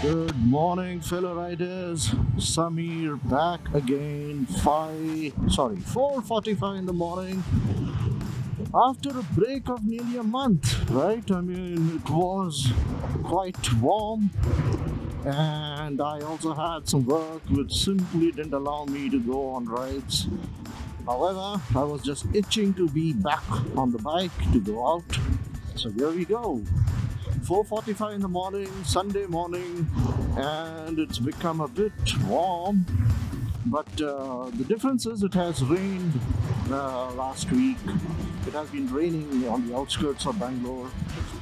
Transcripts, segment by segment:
Good morning, fellow riders. Samir back again. 4:45 in the morning. After a break of nearly a month, right? I mean, it was quite warm, and I also had some work which simply didn't allow me to go on rides. However, I was just itching to be back on the bike to go out. So here we go. 4:45 in the morning, Sunday morning, and it's become a bit warm. But the difference is it has rained last week. It has been raining on the outskirts of Bangalore.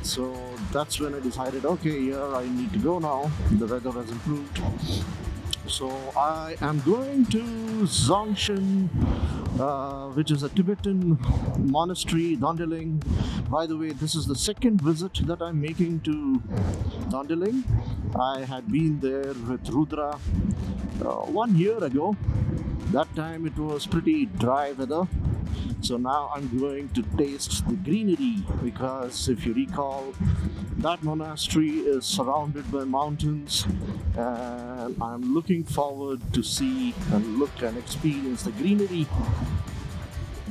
So that's when I decided, okay, here I need to go now. The weather has improved. So I am going to Dzogchen, which is a Tibetan monastery, Dhondeling. By the way, this is the second visit that I'm making to Dhondeling. I had been there with Rudra 1 year ago. That time it was pretty dry weather. So now I'm going to taste the greenery because if you recall, that monastery is surrounded by mountains, and I'm looking forward to see and look and experience the greenery.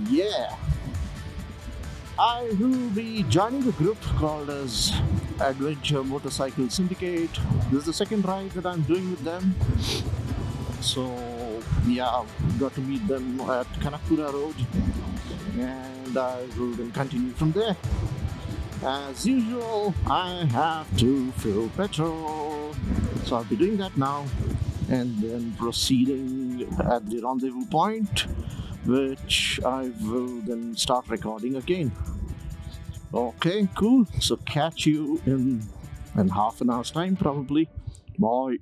Yeah! I will be joining a group called as Adventure Motorcycle Syndicate. This is the second ride that I'm doing with them. So yeah, got to meet them at Karnataka Road, and I will then continue from there. As usual, I have to fill petrol, so I'll be doing that now and then proceeding at the rendezvous point, which I will then start recording again. Okay, cool. So catch you in half an hour's time probably. Bye.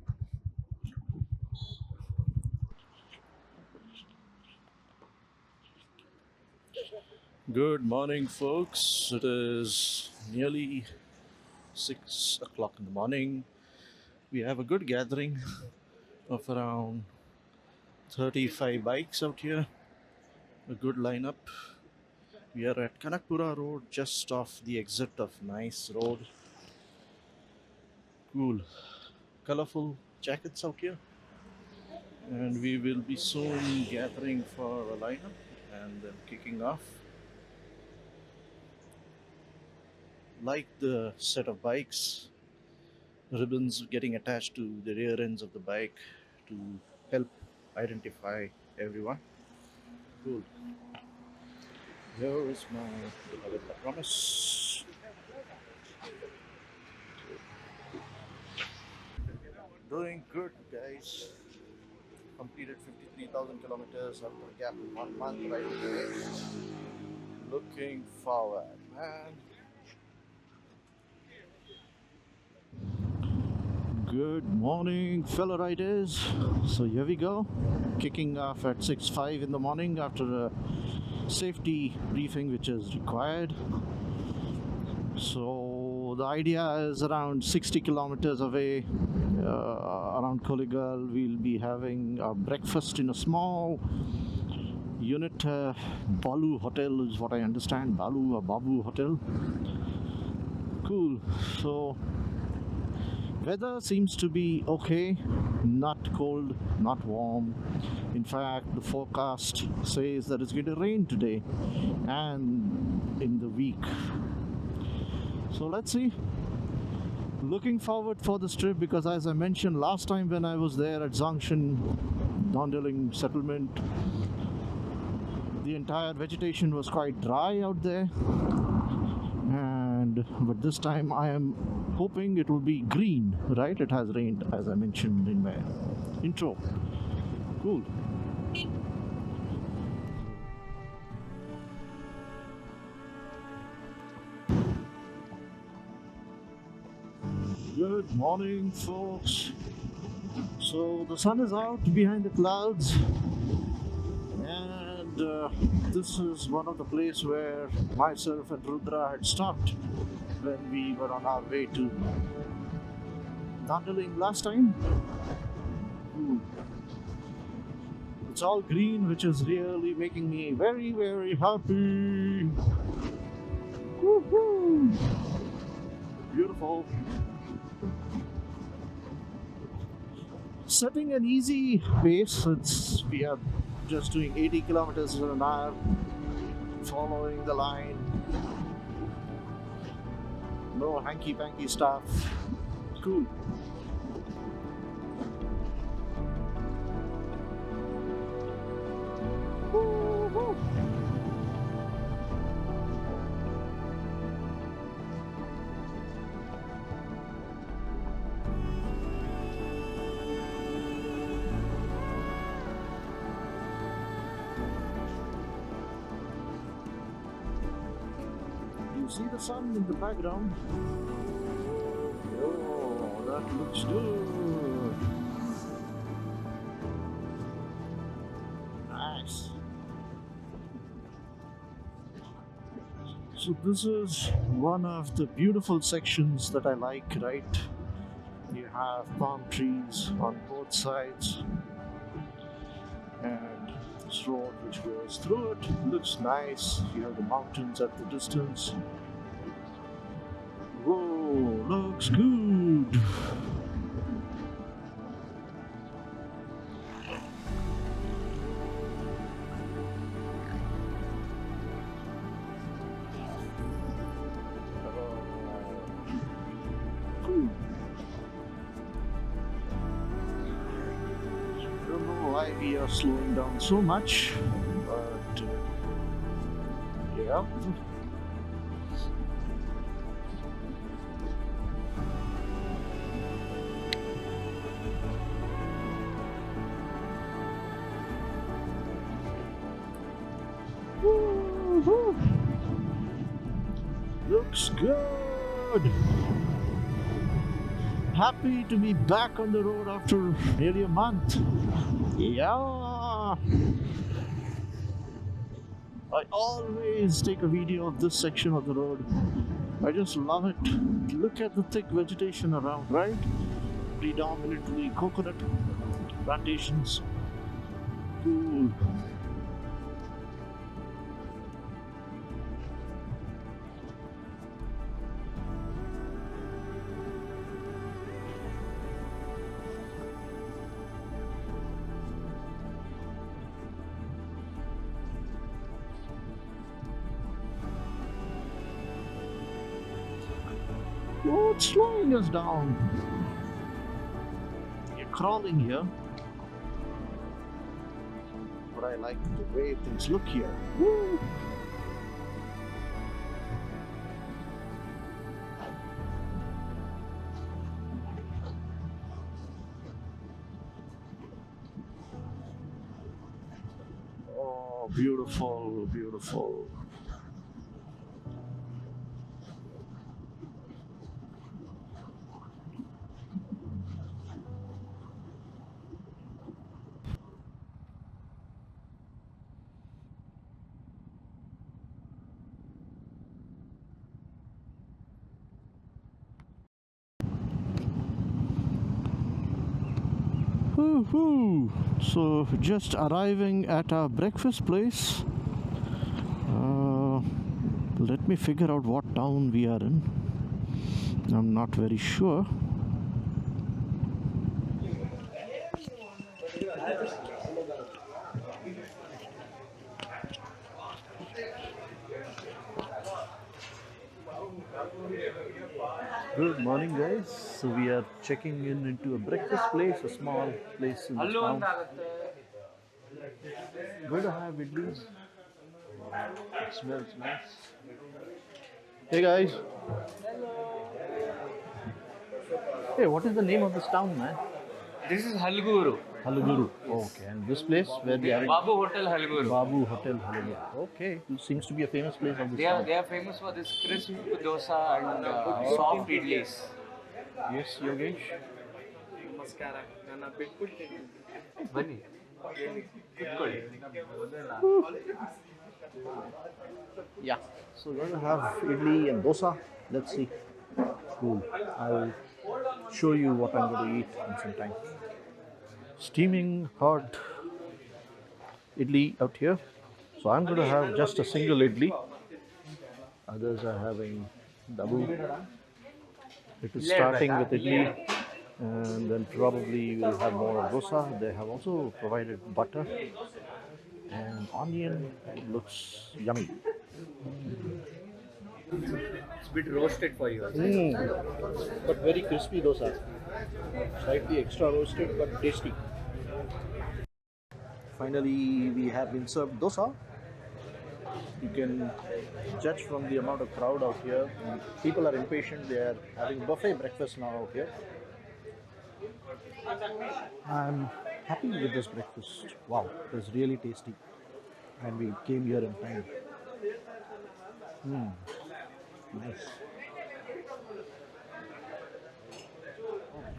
Good morning, folks. It is nearly 6 o'clock in the morning. We have a good gathering of around 35 bikes out here. A good lineup. We are at Kanakpura Road, just off the exit of Nice Road. Cool. Colorful jackets out here. And we will be soon gathering for a lineup and then kicking off. Like the set of bikes, ribbons getting attached to the rear ends of the bike to help identify everyone. Cool. Here is my beloved promise. Doing good, guys. Completed 53,000 kilometers after a gap of 1 month right today. Looking forward, man. Good morning, fellow riders. So here we go, kicking off at 6:05 in the morning after a safety briefing which is required. So the idea is around 60 kilometers away, around Kollegal, we'll be having a breakfast in a small unit, Balu Hotel is what I understand, Balu or Babu Hotel. Cool. So weather seems to be okay, not cold, not warm. In fact, the forecast says that it's going to rain today and in the week. So let's see. Looking forward for this trip because, as I mentioned last time when I was there at Dzogchen Dhondeling Settlement, the entire vegetation was quite dry out there. But this time I am hoping it will be green, right? It has rained, as I mentioned in my intro. Cool. Good morning, folks. So the sun is out behind the clouds, and this is one of the places where myself and Rudra had stopped when we were on our way to Dhondeling last time. It's all green, which is really making me very, very happy. Woohoo! Beautiful. setting an easy pace. We are just doing 80 kilometers an hour, following the line. No hanky-panky stuff. Cool. Woo-hoo. You see the sun in the background? Oh, that looks good. Nice. So this is one of the beautiful sections that I like, right? You have palm trees on both sides, and this road which goes through it looks nice. You have the mountains at the distance. Whoa, looks good. Cool. Don't know why we are slowing down so much, but yeah. Woo-hoo. Looks good. Happy to be back on the road after nearly a month. Yeah. I always take a video of this section of the road. I just love it. Look at the thick vegetation around, right? Predominantly coconut plantations. Cool. What's slowing us down? You're crawling here. But I like the way things look here. Woo. Oh, beautiful, beautiful. Woohoo! So just arriving at our breakfast place. Let me figure out what town we are in. I'm not very sure. Good morning, guys. So we are checking in into a breakfast place, a small place in the town. Going to have idlis. It smells nice. Hey guys. Hey, what is the name of this town, man? This is Haluru. Haluru. Okay, and this place where we are? Babu Hotel Haluru. Babu Hotel Haluru. Okay, it seems to be a famous place of this town. They are famous for this crisp dosa and soft idlis. Yes, Yogesh. Namaskara. Nana bitputತೀನಿ. ಬನ್ನಿ. Yeah, so we're going to have idli and dosa. Let's see. Cool. I'll show you what I'm going to eat in some time. Steaming hot idli out here. So I'm going to have just a single idli. Others are having double. It is starting with idli And then probably we'll have more dosa. They have also provided butter and onion. It looks yummy. It's a bit roasted for you. But very crispy dosa. Slightly extra roasted but tasty. Finally, we have been served dosa. You can judge from the amount of crowd out here. People are impatient. They are having buffet breakfast now out here. I'm happy with this breakfast. Wow, it was really tasty. And we came here in time. Nice.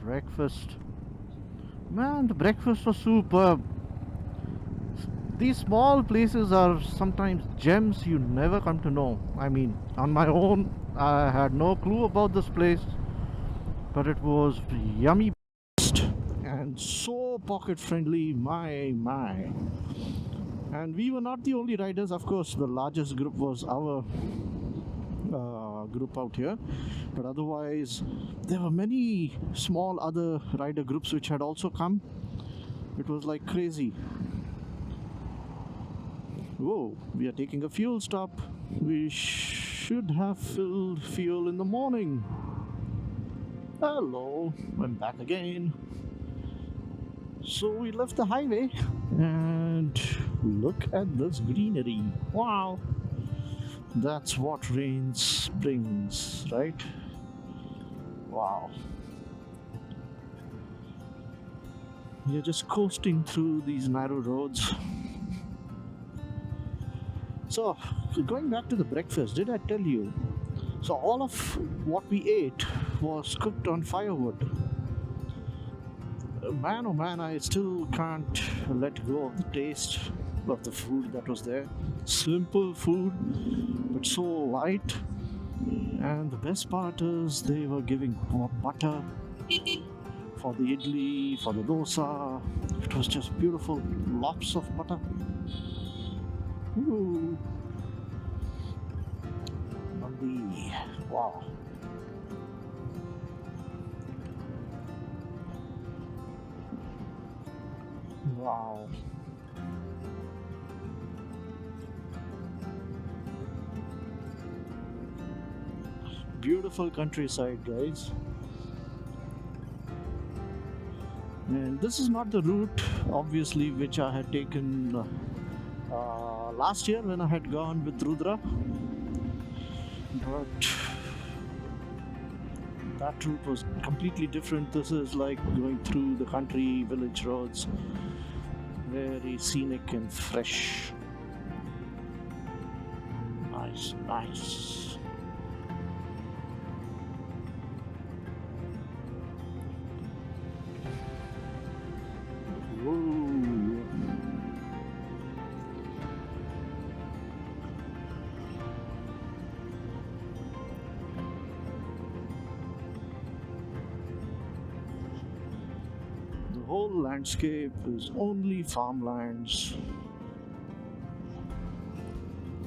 Breakfast. Man, the breakfast was superb. These small places are sometimes gems you never come to know. I mean, on my own, I had no clue about this place, but it was yummy and so pocket friendly. My. And we were not the only riders, of course. The largest group was our group out here, but otherwise there were many small other rider groups which had also come. It was like crazy. Whoa, we are taking a fuel stop. We should have filled fuel in the morning. Hello, I'm back again. So we left the highway and look at this greenery. Wow, that's what rains brings, right? Wow. We are just coasting through these narrow roads. So, going back to the breakfast, did I tell you? So, all of what we ate was cooked on firewood. Man, oh man, I still can't let go of the taste of the food that was there. Simple food, but so light. And the best part is they were giving butter for the idli, for the dosa. It was just beautiful. Lots of butter. Ooh. Nandi. Wow. Wow. Beautiful countryside, guys. And this is not the route, obviously, which I had taken last year when I had gone with Rudra. But that route was completely different. This is like going through the country, village roads. Very scenic and fresh. Nice. Whoa. The whole landscape is only farmlands.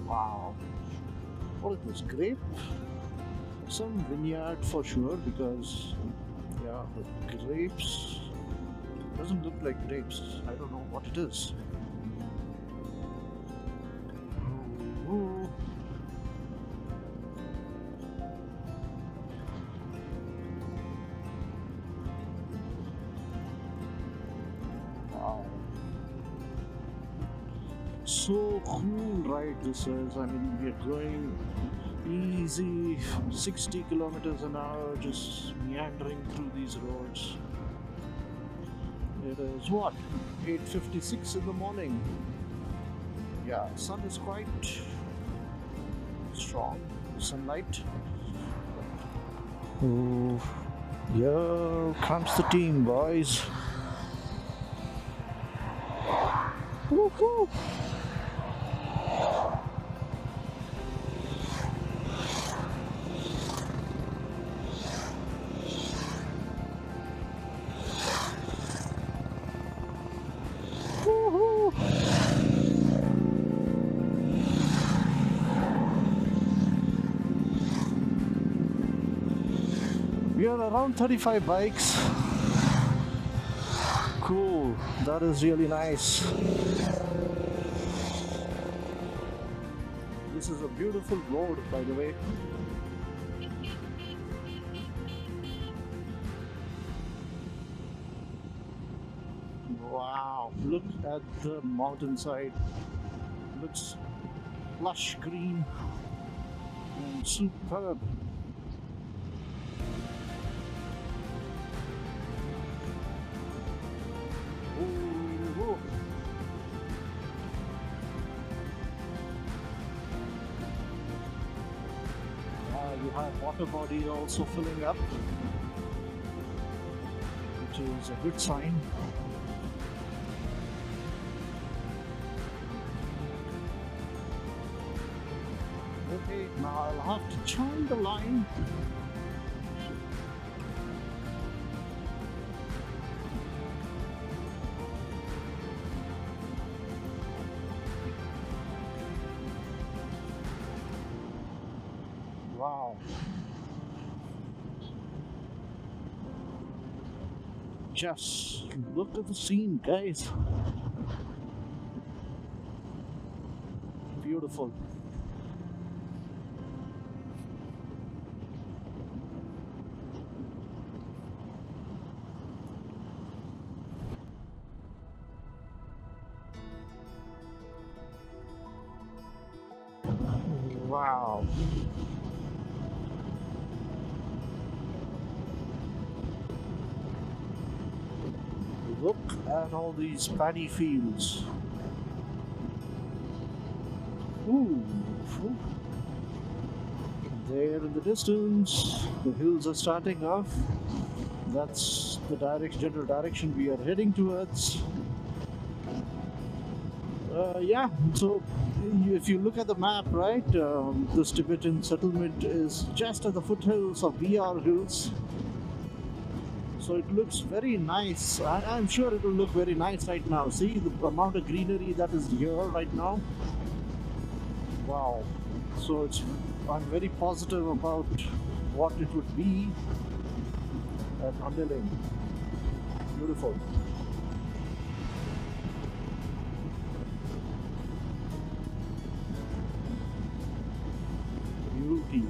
Wow. What is this? Grape? Some vineyard for sure, because yeah, the grapes doesn't look like grapes. I don't know what it is. Ooh. Wow. So cool ride this is. I mean, we are going easy 60 kilometers an hour, just meandering through these roads. It is what? 8:56 in the morning. Yeah, sun is quite strong. Sunlight. Oh, here comes the team, boys. Woohoo! We are around 35 bikes Cool. That is really nice. This is a beautiful road, by the way. Wow, look at the mountainside. Looks lush green and superb. Ooh. You have water body also filling up, which is a good sign. Okay, now I'll have to join the line. Wow. Just look at the scene, guys. Beautiful. Wow. Look at all these paddy fields. Ooh. There in the distance, the hills are starting off. That's the general direction we are heading towards. Yeah, so if you look at the map, right, this Tibetan settlement is just at the foothills of BR Hills. So it looks very nice. I'm sure it will look very nice right now. See the amount of greenery that is here right now. Wow. So I'm very positive about what it would be at Dhondeling. Beautiful. Beauty.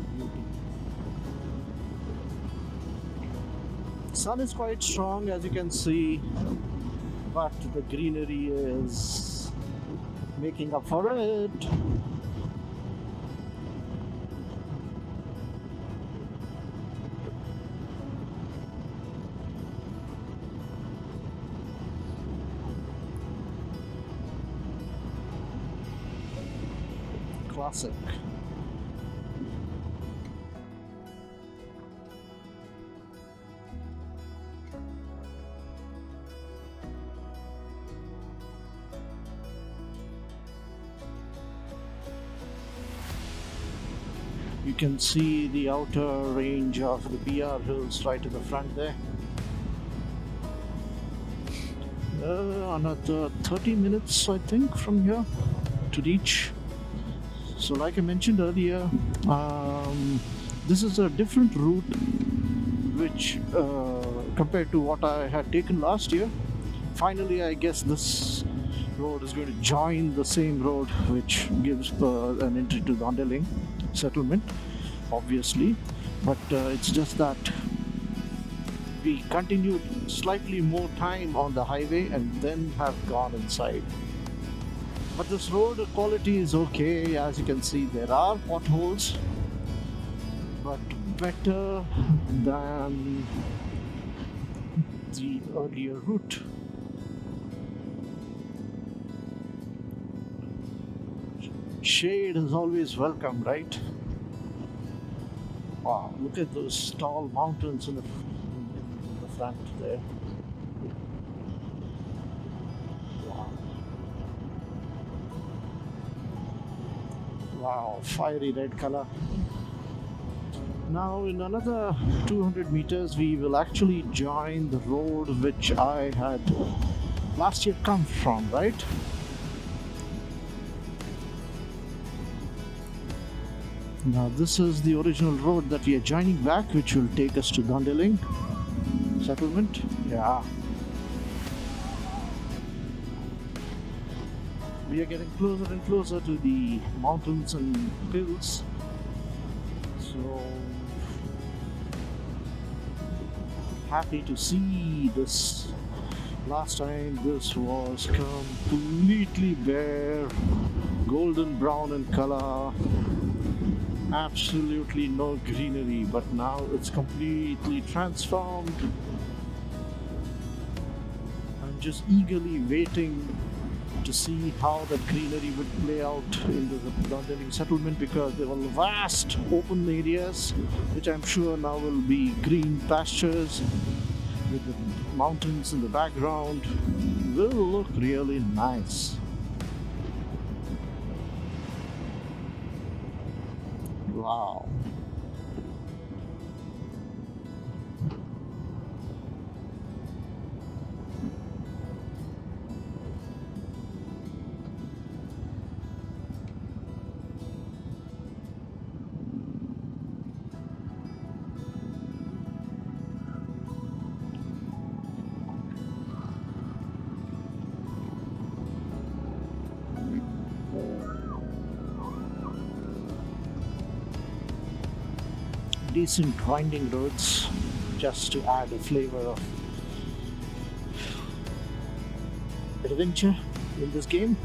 Sun is quite strong, as you can see, but the greenery is making up for it. Classic. You can see the outer range of the BR Hills right in the front there. Another 30 minutes, I think, from here to reach. So like I mentioned earlier, this is a different route which compared to what I had taken last year. Finally, I guess this road is going to join the same road which gives an entry to Dhondeling settlement, obviously, but it's just that we continued slightly more time on the highway and then have gone inside. But this road quality is okay. As you can see, there are potholes, but better than the earlier route. Shade is always welcome, right? Wow, look at those tall mountains in the front there. Wow, fiery red color. Now in another 200 meters we will actually join the road which I had last year come from, right? Now this is the original road that we are joining back, which will take us to Dhondeling settlement. Yeah. We are getting closer and closer to the mountains and hills. So happy to see this. Last time this was completely bare, golden brown in color, absolutely no greenery, but now it's completely transformed. I'm just eagerly waiting to see how that greenery would play out in the Dhondeling settlement, because there were vast open areas which I'm sure now will be green pastures with the mountains in the background. Will look really nice. Wow. Decent winding roads just to add a flavor of adventure in this game.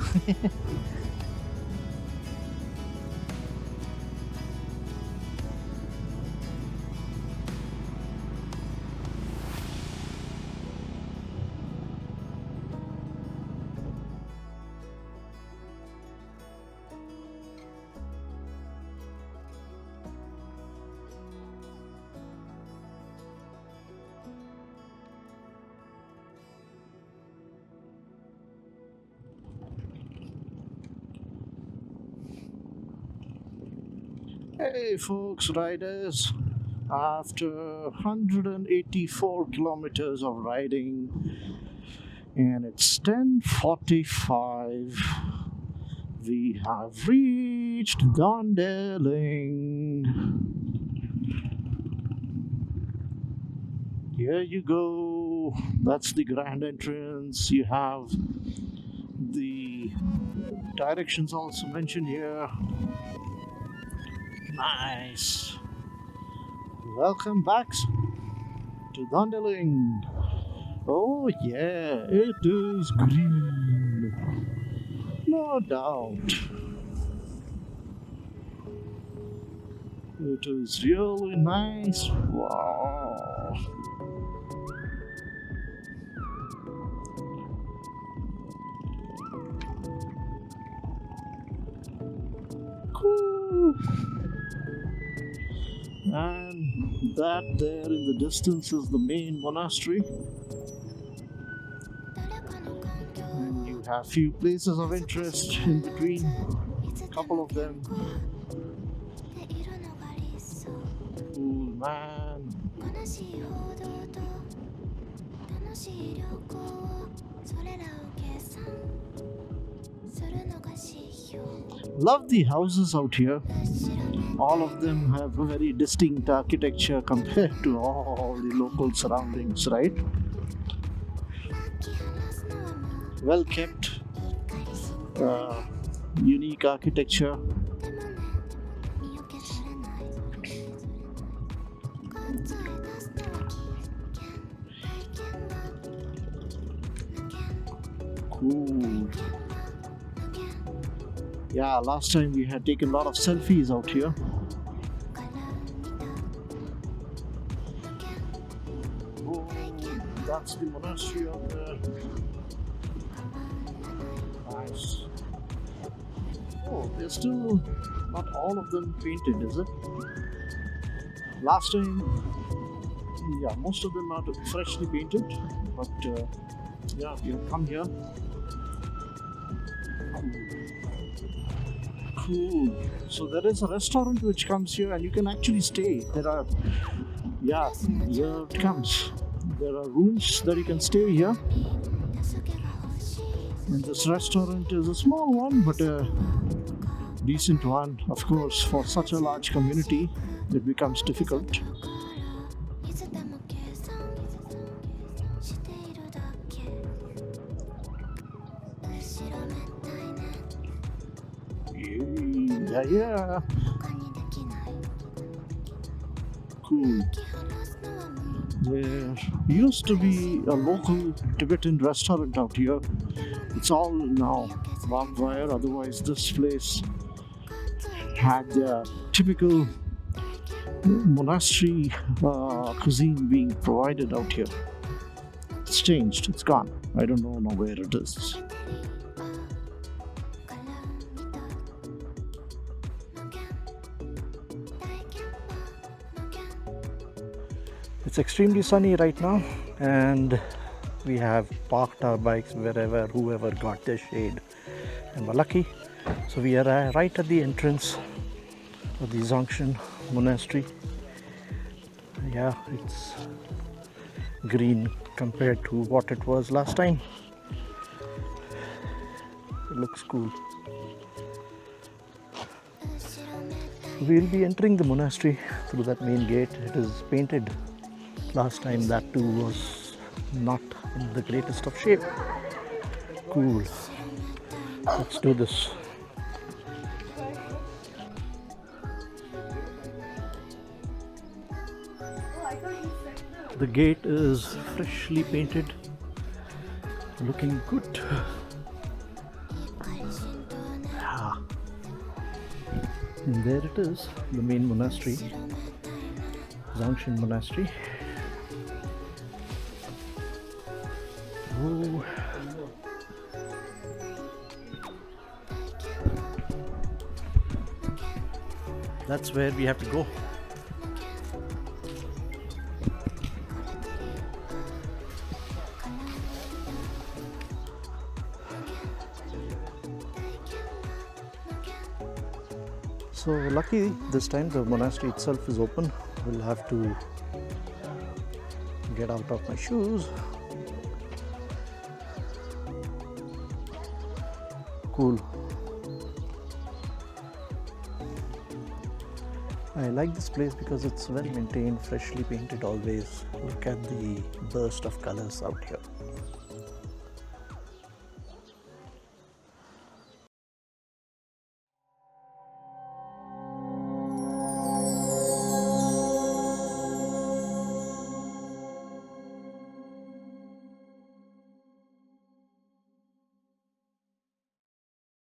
Hey folks, riders, after 184 kilometers of riding, and it's 10:45, we have reached Dhondeling. Here you go, that's the grand entrance. You have the directions also mentioned here. Nice. Welcome back to Dhondeling. Oh yeah, it is green. No doubt. It is really nice. Wow. Cool. And that there in the distance is the main monastery. And you have few places of interest in between, a couple of them. Cool, man. Love the houses out here. All of them have a very distinct architecture compared to all the local surroundings, right? Well kept, unique architecture. Cool. Yeah, last time we had taken a lot of selfies out here. Oh, that's the monastery out there. Nice. Oh, they're still not all of them painted, is it? Last time, yeah, most of them are freshly painted, but yeah, you come here. Cool. So there is a restaurant which comes here and you can actually stay. There are, yeah, here it comes. There are rooms that you can stay here. And this restaurant is a small one, but a decent one. Of course, for such a large community, it becomes difficult. Yeah, yeah. Cool. There used to be a local Tibetan restaurant out here. It's all now barbed wire, otherwise, this place had their typical monastery cuisine being provided out here. It's changed, it's gone. I don't know now where it is. It's extremely sunny right now, and we have parked our bikes wherever whoever got their shade, and we're lucky. So we are right at the entrance of the Dzogchen Monastery. Yeah, it's green compared to what it was last time. It looks cool. We'll be entering the monastery through that main gate. It is painted. Last time that too was not in the greatest of shape. Cool. Let's do this. The gate is freshly painted, looking good. Yeah. And there it is, the main monastery, Dzogchen Monastery. Oh. That's where we have to go. So lucky this time the monastery itself is open. We'll have to get out of my shoes. Cool. I like this place because it's well maintained, freshly painted always. Look at the burst of colors out here.